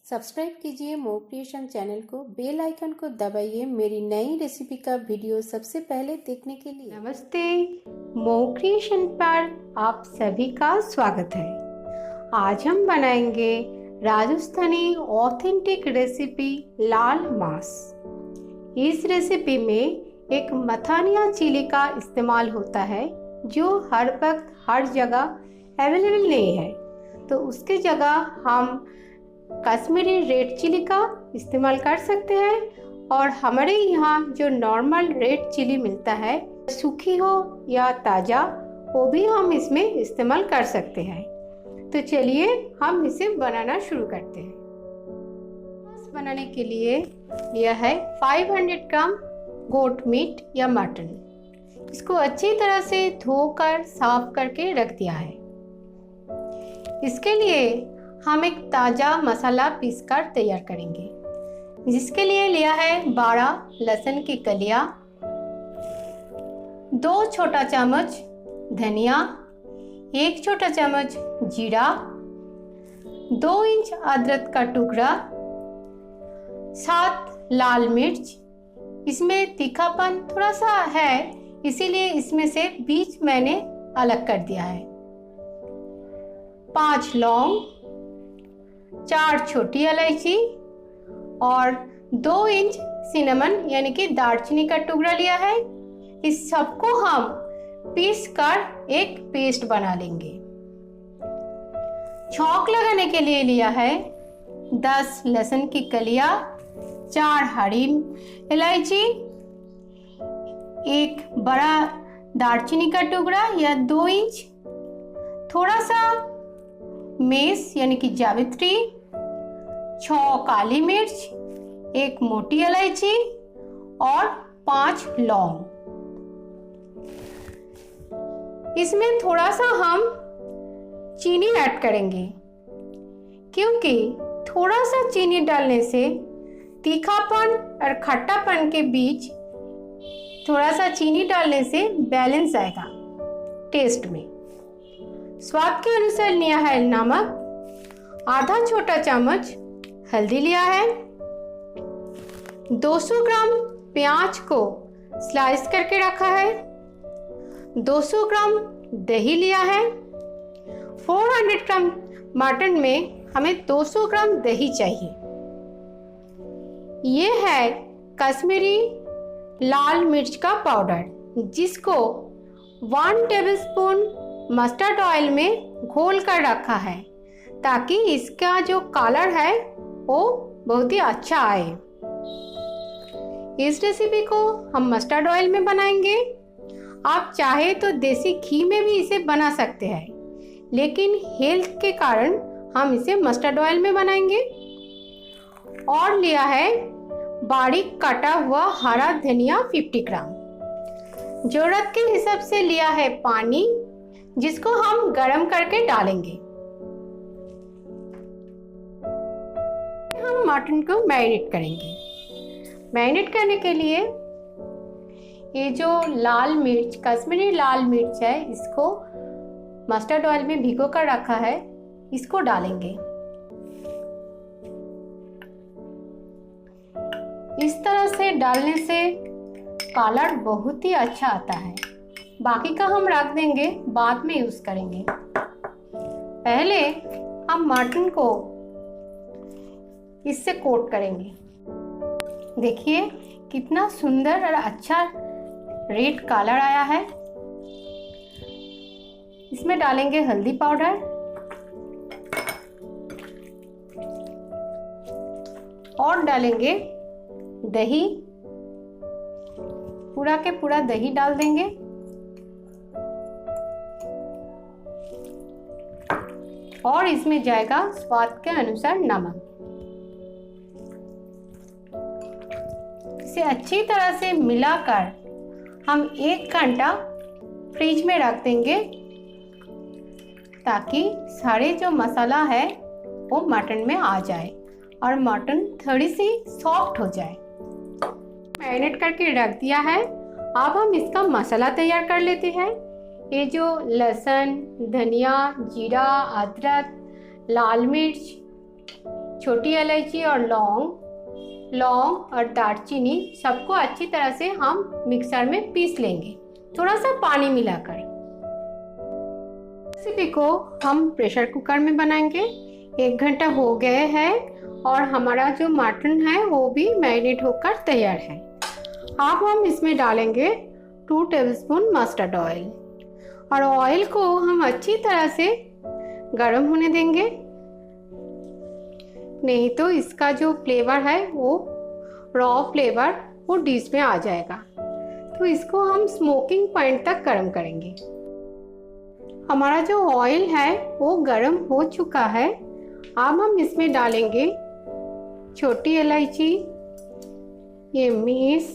Subscribe कीजिए मोह creation channel को, बेल आइकन को दबाइए मेरी नई रेसिपी का वीडियो सबसे पहले देखने के लिए। नमस्ते, मोह क्रिएशन पर आप सभी का स्वागत है। आज हम बनाएंगे राजस्थानी ऑथेंटिक रेसिपी लाल मांस। इस रेसिपी में एक मथानिया चिली का इस्तेमाल होता है जो हर वक्त हर जगह अवेलेबल नहीं है, तो उसके जगह हम कश्मीरी रेड चिली का इस्तेमाल कर सकते हैं। और हमारे यहाँ जो नॉर्मल रेड चिली मिलता है, सूखी हो या ताज़ा, वो भी हम इसमें इस्तेमाल कर सकते हैं। तो चलिए हम इसे बनाना शुरू करते हैं। मांस बनाने के लिए यह है 500 ग्राम गोट मीट या मटन। इसको अच्छी तरह से धोकर साफ करके रख दिया है। इसके लिए हम एक ताज़ा मसाला पीसकर तैयार करेंगे, जिसके लिए लिया है 12 लहसुन की कलियां, 2 छोटा चम्मच धनिया, 1 छोटा चम्मच जीरा, 2 इंच अदरक का टुकड़ा, 7 लाल मिर्च। इसमें तीखापन थोड़ा सा है, इसीलिए इसमें से बीज मैंने अलग कर दिया है। 5 लौंग, 4 छोटी इलायची और 2 इंच सिनेमन यानी कि दालचीनी का टुकड़ा लिया है। इस सबको हम पीस कर एक पेस्ट बना लेंगे। छौंक लगाने के लिए लिया है 10 लहसुन की कलियां, 4 हरी इलायची, 1 बड़ा दालचीनी का टुकड़ा या 2 इंच, थोड़ा सा मेस यानी कि जावित्री, 6 काली मिर्च, 1 मोटी इलायची और 5 लौंग। इसमें थोड़ा सा हम चीनी ऐड करेंगे, क्योंकि थोड़ा सा चीनी डालने से तीखापन और खट्टापन के बीच थोड़ा सा चीनी डालने से बैलेंस आएगा टेस्ट में। स्वाद के अनुसार लिया है नमक, आधा छोटा चम्मच हल्दी लिया है, 200 ग्राम प्याज को स्लाइस करके रखा है, 200 ग्राम दही लिया है। 400 ग्राम मटन में हमें 200 ग्राम दही चाहिए। ये है कश्मीरी लाल मिर्च का पाउडर, जिसको 1 टेबलस्पून मस्टर्ड ऑयल में घोल कर रखा है, ताकि इसका जो कलर है वो बहुत ही अच्छा आए। इस रेसिपी को हम मस्टर्ड ऑयल में बनाएंगे। आप चाहे तो देसी घी में भी इसे बना सकते हैं, लेकिन हेल्थ के कारण हम इसे मस्टर्ड ऑयल में बनाएंगे। और लिया है बारीक कटा हुआ हरा धनिया 50 ग्राम। जरूरत के हिसाब से लिया है पानी, जिसको हम गरम करके डालेंगे। हम मटन को मैरिनेट करेंगे। मैरिनेट करने के लिए ये जो लाल मिर्च, कश्मीरी लाल मिर्च है, इसको मस्टर्ड ऑयल में भिगो कर रखा है, इसको डालेंगे। इस तरह से डालने से कलर बहुत ही अच्छा आता है। बाकी का हम रख देंगे, बाद में यूज करेंगे। पहले हम मटन को इससे कोट करेंगे। देखिए कितना सुंदर और अच्छा रेड कलर आया है। इसमें डालेंगे हल्दी पाउडर और डालेंगे दही। पूरा के पूरा दही डाल देंगे। और इसमें जाएगा स्वाद के अनुसार नमक। इसे अच्छी तरह से मिलाकर हम 1 घंटा फ्रिज में रख देंगे, ताकि सारे जो मसाला है वो मटन में आ जाए और मटन थोड़ी सी सॉफ्ट हो जाए। मैरिनेट करके रख दिया है। अब हम इसका मसाला तैयार कर लेते हैं। ये जो लहसुन, धनिया, जीरा, अदरक, लाल मिर्च, छोटी इलायची और लौंग और दालचीनी सबको अच्छी तरह से हम मिक्सर में पीस लेंगे, थोड़ा सा पानी मिलाकर। रेसिपी को हम प्रेशर कुकर में बनाएंगे। 1 घंटा हो गए हैं और हमारा जो मटन है वो भी मैरिनेट होकर तैयार है। अब हम इसमें डालेंगे 2 टेबलस्पून मस्टर्ड ऑयल और ऑयल को हम अच्छी तरह से गर्म होने देंगे, नहीं तो इसका जो फ्लेवर है वो रॉ फ्लेवर वो डिश में आ जाएगा। तो इसको हम स्मोकिंग पॉइंट तक गर्म करेंगे। हमारा जो ऑयल है वो गर्म हो चुका है। अब हम इसमें डालेंगे छोटी इलायची, ये मेस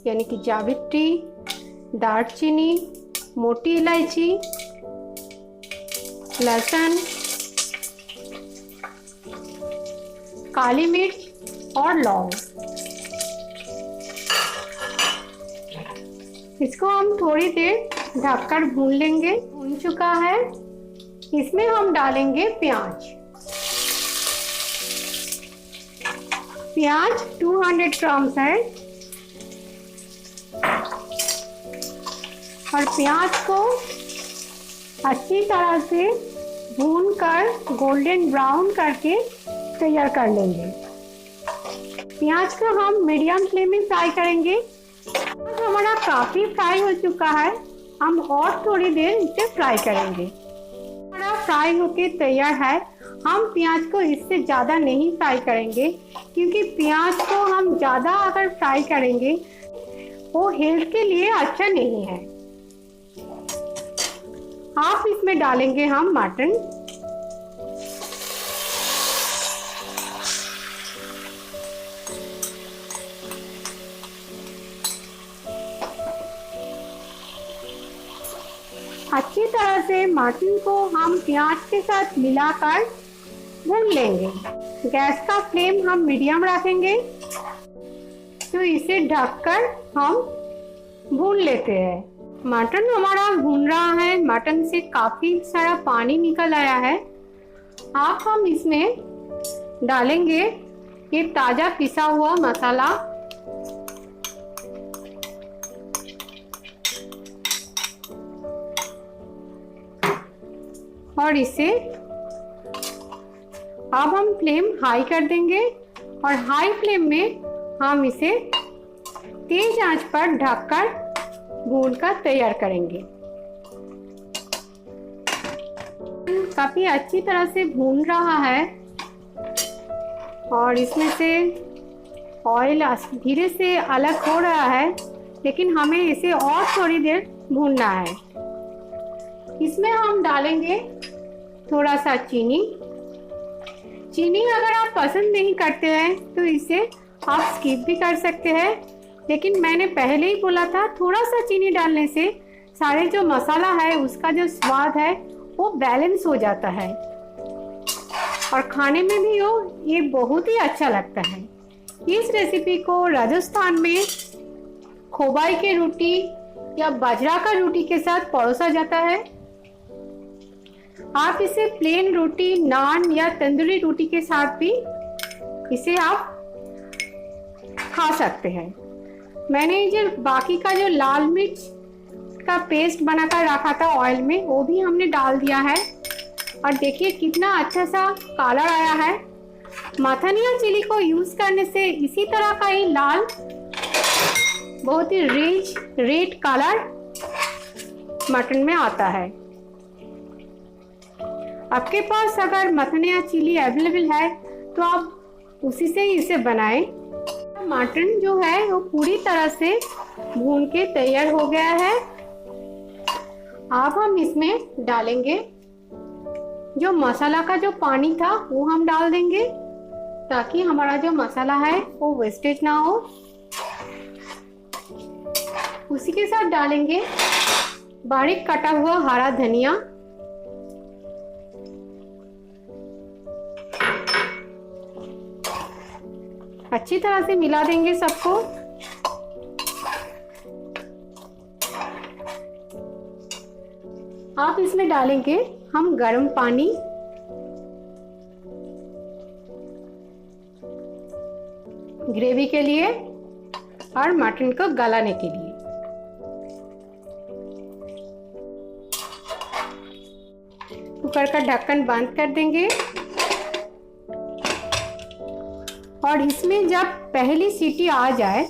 यानी कि जावित्री, दालचीनी, मोटी इलायची, लहसुन, काली मिर्च और लौंग। इसको हम थोड़ी देर ढककर भून लेंगे। भून चुका है। इसमें हम डालेंगे प्याज। 200 ग्राम है और प्याज को अच्छी तरह से भूनकर गोल्डन ब्राउन करके तैयार कर लेंगे। प्याज को हम मीडियम फ्लेम में फ्राई करेंगे। हमारा काफी फ्राई हो चुका है, हम और थोड़ी देर इसे फ्राई करेंगे। हमारा फ्राई होके तैयार है। हम प्याज को इससे ज़्यादा नहीं फ्राई करेंगे, क्योंकि प्याज को हम ज़्यादा अगर फ्राई करेंगे वो हेल्थ के लिए अच्छा नहीं है। आप इसमें डालेंगे हम मटन। अच्छी तरह से मटन को हम प्याज के साथ मिलाकर भून लेंगे। गैस का फ्लेम हम मीडियम रखेंगे। तो इसे ढककर हम भून लेते हैं। मटन हमारा भून रहा है, मटन से काफी सारा पानी निकल आया है। अब हम इसमें डालेंगे ये ताजा पिसा हुआ मसाला। और इसे अब हम फ्लेम हाई कर देंगे और हाई फ्लेम में हम इसे तेज आंच पर ढककर भूनकर तैयार करेंगे। काफी अच्छी तरह से भून रहा है और इसमें से ऑयल धीरे से अलग हो रहा है, लेकिन हमें इसे और थोड़ी देर भूनना है। इसमें हम डालेंगे थोड़ा सा चीनी। अगर आप पसंद नहीं करते हैं तो इसे आप स्किप भी कर सकते हैं, लेकिन मैंने पहले ही बोला था थोड़ा सा चीनी डालने से सारे जो मसाला है उसका जो स्वाद है वो बैलेंस हो जाता है और खाने में भी ये बहुत ही अच्छा लगता है। इस रेसिपी को राजस्थान में खोबाई की रोटी या बाजरा का रोटी के साथ परोसा जाता है। आप इसे प्लेन रोटी, नान या तंदूरी रोटी के साथ भी इसे आप खा सकते हैं। मैंने जो बाकी का जो लाल मिर्च का पेस्ट बनाकर रखा था ऑयल में, वो भी हमने डाल दिया है और देखिए कितना अच्छा सा कलर आया है। मथानिया चिली को यूज करने से इसी तरह का ही लाल बहुत ही रिच रेड कलर मटन में आता है। आपके पास अगर मथानिया चिली अवेलेबल है तो आप उसी से ही इसे बनाएं। मटन जो है वो पूरी तरह से भून के तैयार हो गया है। अब हम इसमें डालेंगे जो मसाला का जो पानी था वो हम डाल देंगे, ताकि हमारा जो मसाला है वो वेस्टेज ना हो। उसी के साथ डालेंगे बारीक कटा हुआ हरा धनिया, अच्छी तरह से मिला देंगे सबको। आप इसमें डालेंगे हम गर्म पानी। ग्रेवी के लिए और मटन को गलाने के लिए। कुकर का ढक्कन बंद कर देंगे और इसमें जब पहली सीटी आ जाए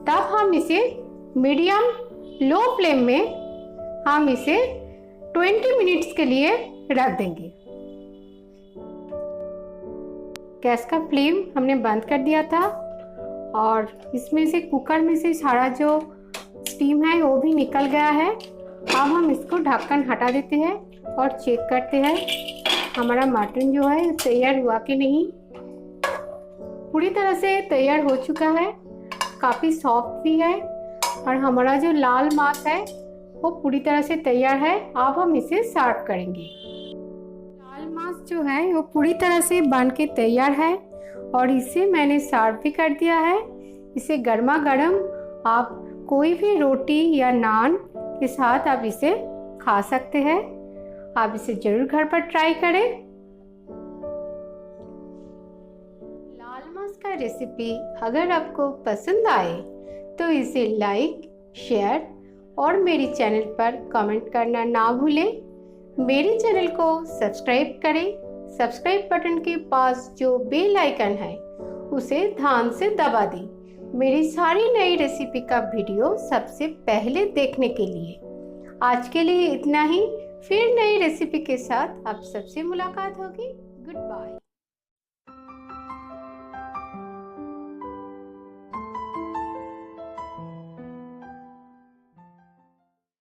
तब हम इसे मीडियम लो फ्लेम में हम इसे 20 मिनट्स के लिए रख देंगे। गैस का फ्लेम हमने बंद कर दिया था और इसमें से कुकर में से सारा जो स्टीम है वो भी निकल गया है। अब हम इसको ढक्कन हटा देते हैं और चेक करते हैं हमारा मटन जो है तैयार हुआ कि नहीं। पूरी तरह से तैयार हो चुका है, काफ़ी सॉफ्ट भी है और हमारा जो लाल मांस है वो पूरी तरह से तैयार है। अब हम इसे सर्व करेंगे। लाल मांस जो है वो पूरी तरह से बन के तैयार है और इसे मैंने सर्व भी कर दिया है। इसे गर्मा गर्म आप कोई भी रोटी या नान के साथ आप इसे खा सकते हैं। आप इसे जरूर घर पर ट्राई करें। लाल मांस का रेसिपी अगर आपको पसंद आए तो इसे लाइक, शेयर और मेरे चैनल पर कमेंट करना ना भूलें। मेरे चैनल को सब्सक्राइब करें। सब्सक्राइब बटन के पास जो बेल आइकन है उसे ध्यान से दबा दें मेरी सारी नई रेसिपी का वीडियो सबसे पहले देखने के लिए। आज के लिए इतना ही। फिर नई रेसिपी के साथ आप सबसे मुलाकात होगी। Good bye.